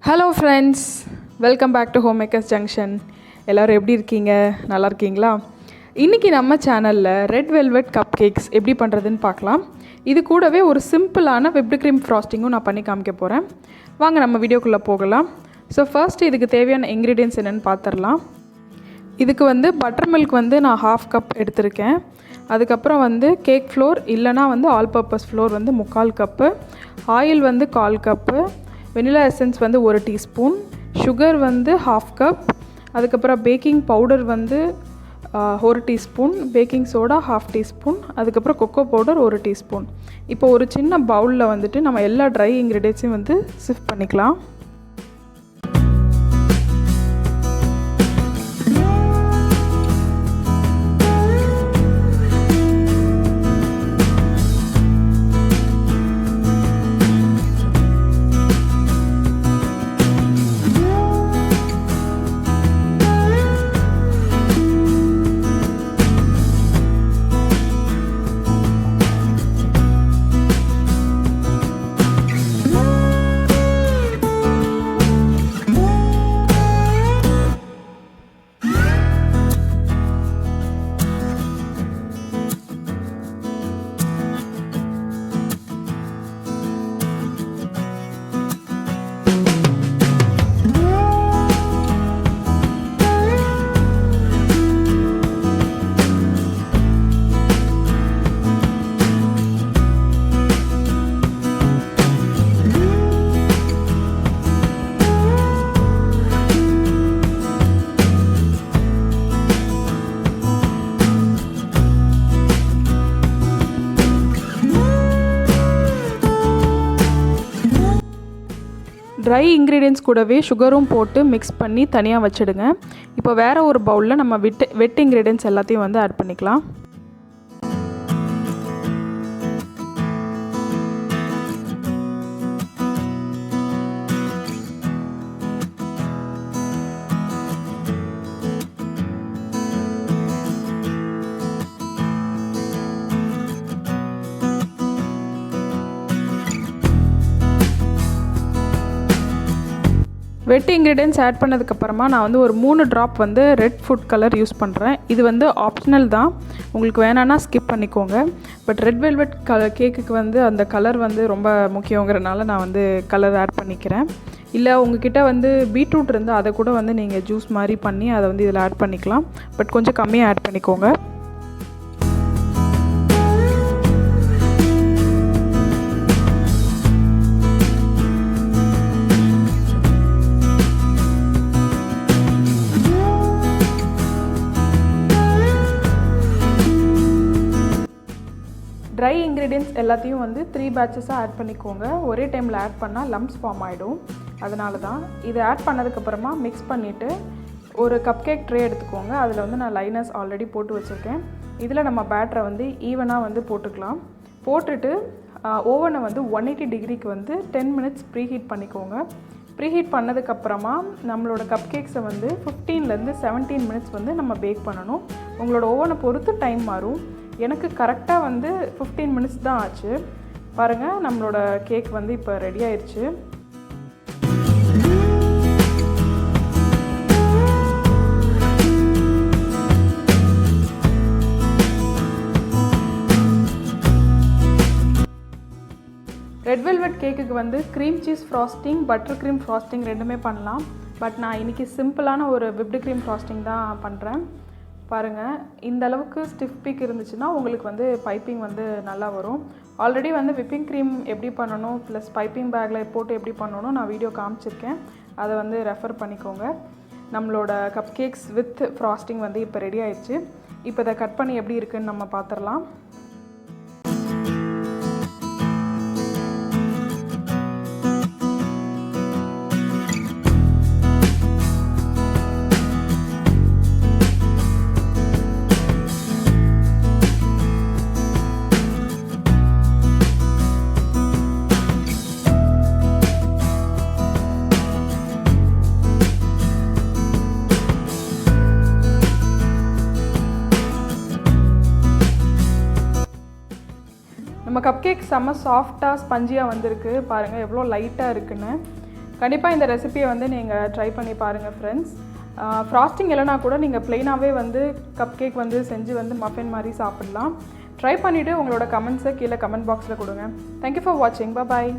Hello friends, welcome back to homemakers junction. எல்லோரும் எப்படி இருக்கீங்க? நல்லா இருக்கீங்களா? இன்றைக்கி நம்ம சேனலில் ரெட் வெல்வெட் கப் கேக்ஸ் எப்படி பண்ணுறதுன்னு பார்க்கலாம். இது கூடவே ஒரு சிம்பிளான விப்டு க்ரீம் ஃப்ராஸ்டிங்கும் நான் பண்ணி காமிக்க போகிறேன். வாங்க நம்ம வீடியோக்குள்ளே போகலாம். ஸோ ஃபர்ஸ்ட் இதுக்கு தேவையான இன்க்ரீடியன்ட்ஸ் என்னென்னு பார்த்துடலாம். இதுக்கு பட்டர்மில்க் நான் 1/2 கப் எடுத்திருக்கேன். அதுக்கப்புறம் கேக் ஃப்ளோர் இல்லைனா all purpose flour 3/4 cup, oil 1/4 cup, vanilla essence 1 teaspoon, sugar 1/2 cup, அதுக்கப்புறம் baking powder 1 teaspoon, baking soda 1/2 teaspoon, அதுக்கப்புறம் கொக்கோ பவுடர் 1 டீஸ்பூன். இப்போ ஒரு சின்ன பவுலில் நம்ம எல்லா ட்ரை இன்க்ரீடியன்ட்ஸையும் சிஃப்ட் பண்ணிக்கலாம். ட்ரை இன்க்ரீடியன்ட்ஸ் கூடவே சுகரும் போட்டு மிக்ஸ் பண்ணி தனியாக வச்சுடுங்க. இப்போ வேறு ஒரு பவுலில் நம்ம வெட் இன்க்ரீடியன்ட்ஸ் எல்லாத்தையும் ஆட் பண்ணிக்கலாம். வெட் இன்க்ரீடியன்ட்ஸ் ஆட் பண்ணதுக்கப்புறமா நான் ஒரு 3 drop red food colour use பண்ணுறேன். இது ஆப்ஷனல் தான், உங்களுக்கு வேணான்னா ஸ்கிப் பண்ணிக்கோங்க. பட் ரெட் வெல்வெட் கேக்குக்கு அந்த கலர் ரொம்ப முக்கியங்கிறனால நான் கலர் ஆட் பண்ணிக்கிறேன். இல்லை உங்ககிட்ட பீட்ரூட் இருந்தால் அதை கூட நீங்கள் ஜூஸ் மாதிரி பண்ணி அதை இதில் ஆட் பண்ணிக்கலாம். பட் கொஞ்சம் கம்மியாக ஆட் பண்ணிக்கோங்க. ட்ரை இன்க்ரீடியன்ட்ஸ் எல்லாத்தையும் 3 பேட்சஸாக ஆட் பண்ணிக்கோங்க. ஒரே டைமில் ஆட் பண்ணால் லம்ப்ஸ் ஃபார்ம் ஆகிடும். அதனால தான் இது ஆட் பண்ணதுக்கப்புறமா மிக்ஸ் பண்ணிவிட்டு ஒரு கப் கேக் ட்ரே எடுத்துக்கோங்க. அதில் நான் லைனர்ஸ் ஆல்ரெடி போட்டு வச்சுருக்கேன். இதில் நம்ம பேட்டரை ஈவனாக போட்டுக்கலாம். போட்டுட்டு ஓவனை 180 டிகிரிக்கு 10 மினிட்ஸ் ப்ரீஹீட் பண்ணிக்கோங்க. ப்ரீஹீட் பண்ணதுக்கப்புறமா நம்மளோட கப் கேக்ஸை 15லேருந்து 17 மினிட்ஸ் நம்ம பேக் பண்ணணும். உங்களோட ஓவனை பொறுத்து டைம் மாறும். எனக்கு கரெக்டாக 15 மினிட்ஸ் தான் ஆச்சு. பாருங்கள், நம்மளோட கேக் இப்போ ரெடி ஆயிடுச்சு. ரெட் வெல்வெட் கேக்குக்கு cream cheese frosting, butter cream frosting ரெண்டுமே பண்ணலாம். பட் நான் இன்றைக்கி சிம்பிளான ஒரு விப்டு க்ரீம் ஃப்ராஸ்டிங் தான் பண்ணுறேன். பாருங்கள், இந்த அளவுக்கு ஸ்டிஃப் பீக் இருந்துச்சுன்னா உங்களுக்கு பைப்பிங் நல்லா வரும். ஆல்ரெடி விப்பிங் க்ரீம் எப்படி பண்ணணும் ப்ளஸ் பைப்பிங் பேக்கில் போட்டு எப்படி பண்ணணும் நான் வீடியோ காமிச்சிருக்கேன். அதை ரெஃபர் பண்ணிக்கோங்க. நம்மளோட கப் கேக்ஸ் வித் ஃப்ராஸ்டிங் இப்போ ரெடி ஆயிடுச்சு. இப்போ இதை கட் பண்ணி எப்படி இருக்குதுன்னு நம்ம பார்த்துடலாம். நம்ம கப் கேக் செம்ம சாஃப்டாக ஸ்பஞ்சியாக வந்திருக்கு. பாருங்கள் எவ்வளோ லைட்டாக இருக்குன்னு. கண்டிப்பாக இந்த ரெசிபியை வந்து நீங்கள் ட்ரை பண்ணி பாருங்கள் ஃப்ரெண்ட்ஸ். ஃப்ராஸ்டிங் இல்லைனா கூட நீங்கள் ப்ளெயினாகவே வந்து கப் கேக் வந்து செஞ்சு வந்து மஃபின் மாதிரி சாப்பிட்லாம். ட்ரை பண்ணிவிட்டு உங்களோட கமெண்ட்ஸை கீழே கமெண்ட் பாக்ஸில் கொடுங்க. தேங்க்யூ ஃபார் வாட்சிங். பாய்.